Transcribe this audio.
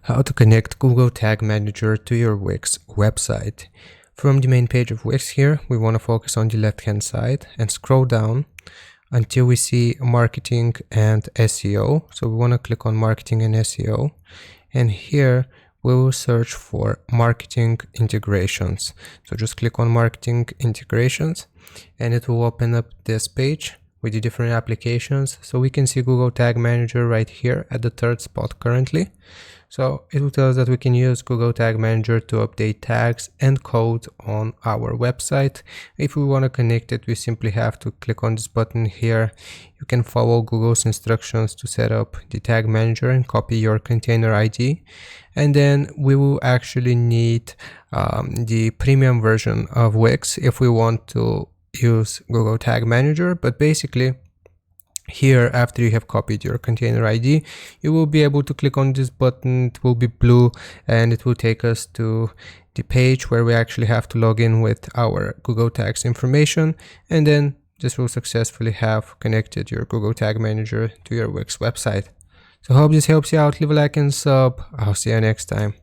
How to connect Google Tag Manager to your Wix website. From the main page of Wix here, we want to focus on the left-hand side and scroll down until we see marketing and SEO. So we want to click on marketing and SEO. And here we will search for marketing integrations. So just click on marketing integrations and it will open up this page with the different applications. So we can see Google Tag Manager right here at the third spot currently. So it will tell us that we can use Google Tag Manager to update tags and code on our website. If we want to connect it, we simply have to click on this button here. You can follow Google's instructions to set up the Tag Manager and copy your container ID. And then we will actually need the premium version of Wix if we want to use Google Tag Manager. But basically, here, after you have copied your container ID, you will be able to click on this button. It will be blue and it will take us to the page where we actually have to log in with our Google Tags information, and then this will successfully have connected your Google Tag Manager to your Wix website. So I hope this helps you out. Leave a like and sub. I'll see you next time.